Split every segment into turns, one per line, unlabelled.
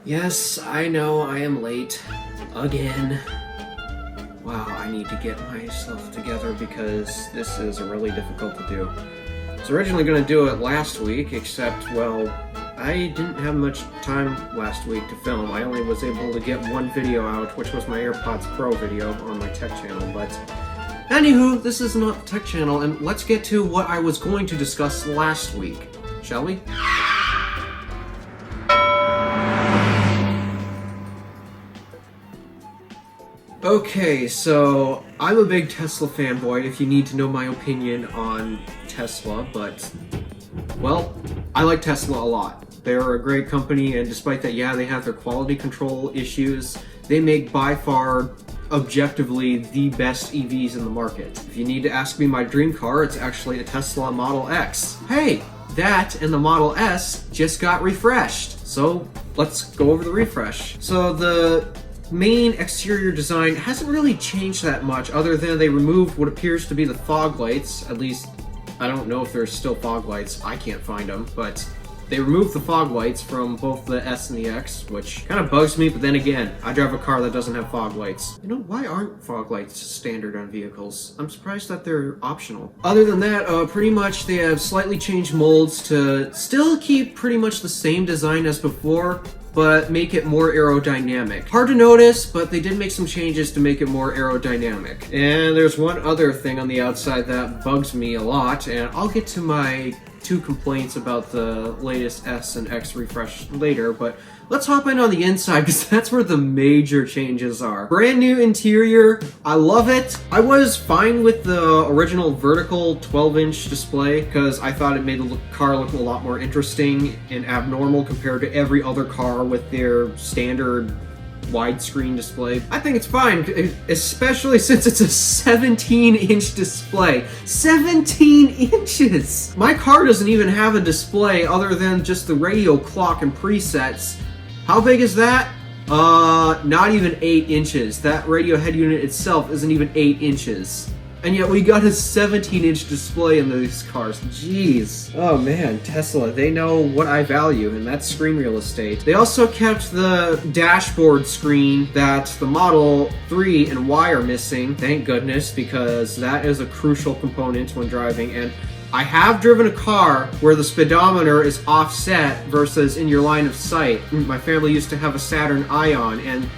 Yes, I know I am late. Again. Wow, I need to get myself together because this is really difficult to do. I was originally going to do it last week, except, well, I didn't have much time last week to film. I only was able to get one video out, which was my AirPods Pro video on my tech channel, but... Anywho, this is not the tech channel, and let's get to what I was going to discuss last week, shall we? Okay, so I'm a big Tesla fanboy if you need to know my opinion on Tesla, but, well, I like Tesla a lot. They're a great company, and despite that, yeah, they have their quality control issues, they make by far, objectively, the best EVs in the market. If you need to ask me my dream car, it's actually a Tesla Model X. Hey, that and the Model S just got refreshed, so let's go over the refresh. So the main exterior design hasn't really changed that much other than they removed what appears to be the fog lights. At least, I don't know if there's still fog lights. I can't find them, but they removed the fog lights from both the S and the X, which kind of bugs me, but then again, I drive a car that doesn't have fog lights. You know, why aren't fog lights standard on vehicles? I'm surprised that they're optional. Other than that, pretty much they have slightly changed molds to still keep pretty much the same design as before, but make it more aerodynamic. Hard to notice, but they did make some changes to make it more aerodynamic. And there's one other thing on the outside that bugs me a lot, and I'll get to my two complaints about the latest S and X refresh later, but let's hop in on the inside because that's where the major changes are. Brand new interior, I love it. I was fine with the original vertical 12-inch display because I thought it made the car look a lot more interesting and abnormal compared to every other car with their standard widescreen display. I think it's fine, especially since it's a 17-inch display. 17 inches! My car doesn't even have a display other than just the radio clock and presets. How big is that? Not even 8 inches. That radio head unit itself isn't even 8 inches. And yet we got a 17-inch display in these cars. Jeez. Oh man, Tesla, they know what I value, and that's screen real estate. They also kept the dashboard screen that the Model 3 and Y are missing. Thank goodness, because that is a crucial component when driving, and I have driven a car where the speedometer is offset versus in your line of sight. My family used to have a Saturn Ion, and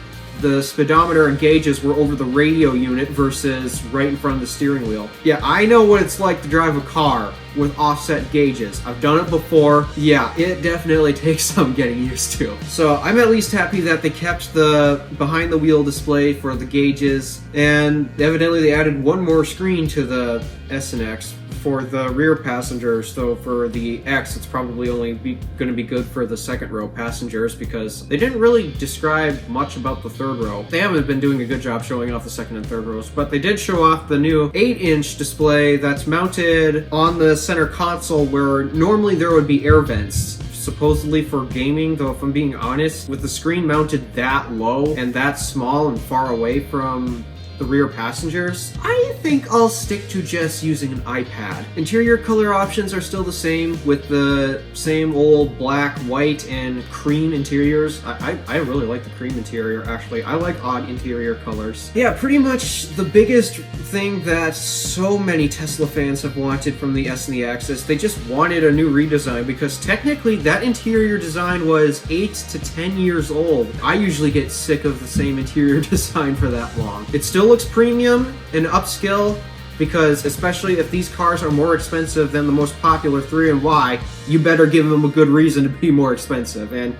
the speedometer and gauges were over the radio unit versus right in front of the steering wheel. Yeah, I know what it's like to drive a car with offset gauges. I've done it before. Yeah, it definitely takes some getting used to. So I'm at least happy that they kept the behind the wheel display for the gauges, and evidently they added one more screen to the S and X for the rear passengers, though for the X it's probably only going to be good for the second row passengers because they didn't really describe much about the third row. They haven't been doing a good job showing off the second and third rows, but they did show off the new 8-inch display that's mounted on the center console where normally there would be air vents. Supposedly for gaming, though if I'm being honest, with the screen mounted that low and that small and far away from the rear passengers, I think I'll stick to just using an iPad. Interior color options are still the same with the same old black, white, and cream interiors. I really like the cream interior, actually. I like odd interior colors. Yeah, pretty much the biggest thing that so many Tesla fans have wanted from the S and the X is they just wanted a new redesign because technically that interior design was 8 to 10 years old. I usually get sick of the same interior design for that long. It still looks premium and upscale because especially if these cars are more expensive than the most popular 3 and Y, you better give them a good reason to be more expensive. And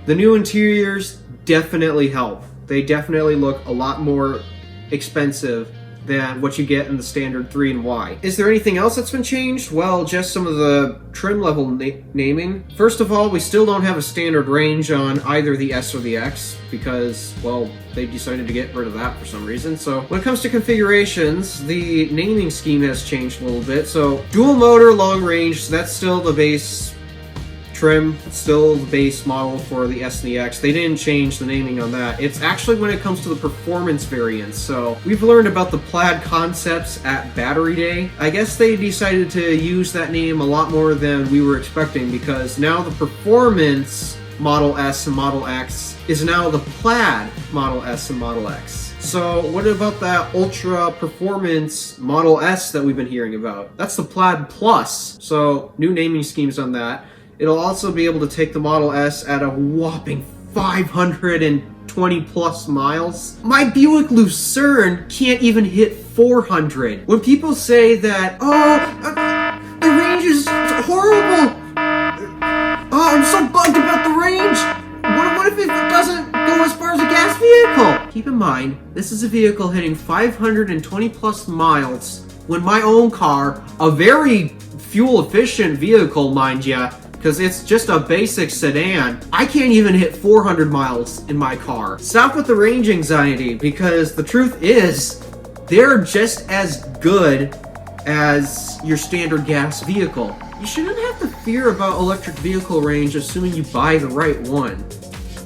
the new interiors definitely help. They definitely look a lot more expensive than what you get in the standard 3 and Y. Is there anything else that's been changed? Well, just some of the trim level naming. First of all, we still don't have a standard range on either the S or the X because, well, they decided to get rid of that for some reason. So when it comes to configurations, the naming scheme has changed a little bit. So dual motor, long range, that's still the base trim, still the base model for the S and the X. They didn't change the naming on that. It's actually when it comes to the performance variants. So we've learned about the plaid concepts at Battery Day. I guess they decided to use that name a lot more than we were expecting because now the performance Model S and Model X is now the Plaid Model S and Model X. So what about that ultra performance Model S that we've been hearing about? That's the Plaid Plus. So new naming schemes on that. It'll also be able to take the Model S at a whopping 520 plus miles. My Buick Lucerne can't even hit 400. When people say that, the range is horrible. Oh, I'm so bugged about the range. What if it doesn't go as far as a gas vehicle? Keep in mind, this is a vehicle hitting 520 plus miles when my own car, a very fuel efficient vehicle, mind ya, because it's just a basic sedan, I can't even hit 400 miles in my car. Stop with the range anxiety, because the truth is, they're just as good as your standard gas vehicle. You shouldn't have to fear about electric vehicle range assuming you buy the right one.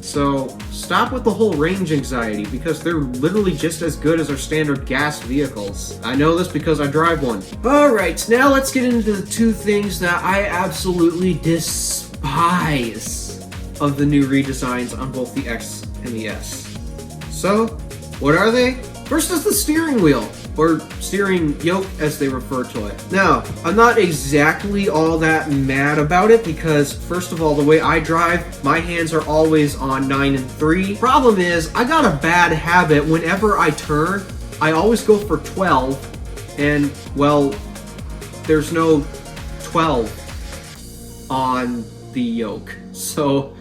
So stop with the whole range anxiety, because they're literally just as good as our standard gas vehicles. I know this because I drive one. Alright, now let's get into the two things that I absolutely despise of the new redesigns on both the X and the S. So, what are they? First is the steering wheel, or steering yoke as they refer to it. Now, I'm not exactly all that mad about it because, first of all, the way I drive, my hands are always on 9 and 3. Problem is, I got a bad habit. Whenever I turn, I always go for 12, and, well, there's no 12 on the yoke. So,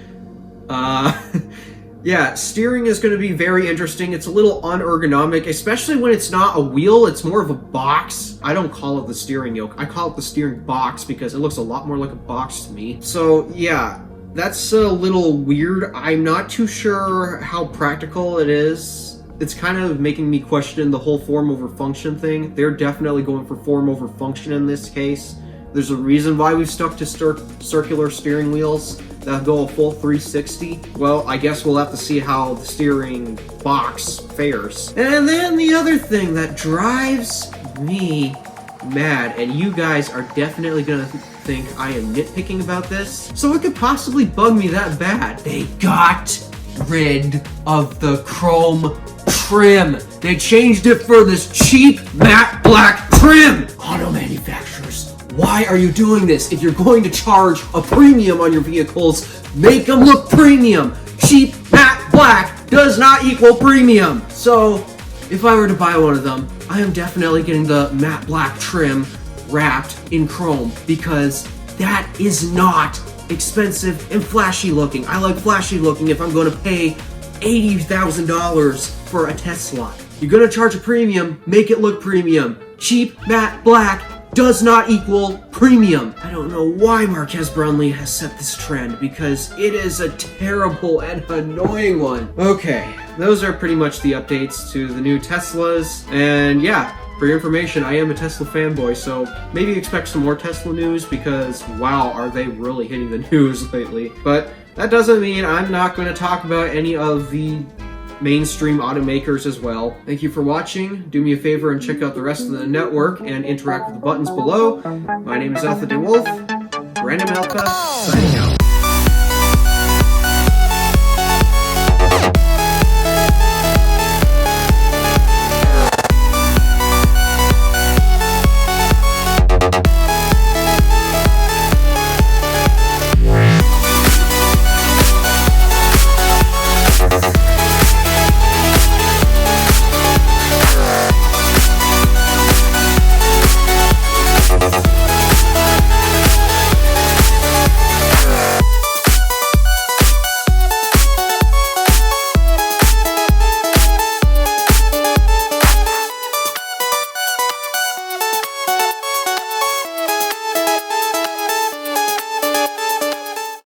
yeah, steering is going to be very interesting. It's a little unergonomic, especially when it's not a wheel, it's more of a box. I don't call it the steering yoke, I call it the steering box because it looks a lot more like a box to me. So yeah, that's a little weird. I'm not too sure how practical it is. It's kind of making me question the whole form over function thing. They're definitely going for form over function in this case. There's a reason why we've stuck to circular steering wheels that go a full 360. Well, I guess we'll have to see how the steering box fares. And then the other thing that drives me mad, and you guys are definitely gonna think I am nitpicking about this, so it could possibly bug me that bad. They got rid of the chrome trim. They changed it for this cheap matte black trim. Auto manufacturers, why are you doing this? If you're going to charge a premium on your vehicles, make them look premium. Cheap matte black does not equal premium. So, if I were to buy one of them, I am definitely getting the matte black trim wrapped in chrome because that is not expensive and flashy looking. I like flashy looking if I'm going to pay $80,000 for a Tesla. You're going to charge a premium, make it look premium. Cheap matte black does not equal premium. I don't know why Marquez Brownlee has set this trend because it is a terrible and annoying one. Okay, those are pretty much the updates to the new Teslas. And yeah, for your information, I am a Tesla fanboy, so maybe expect some more Tesla news because wow, are they really hitting the news lately. But that doesn't mean I'm not going to talk about any of the mainstream automakers as well. Thank you for watching. Do me a favor and check out the rest of the network and interact with the buttons below. My name is Alpha DeWolf. Random Alpha, signing out.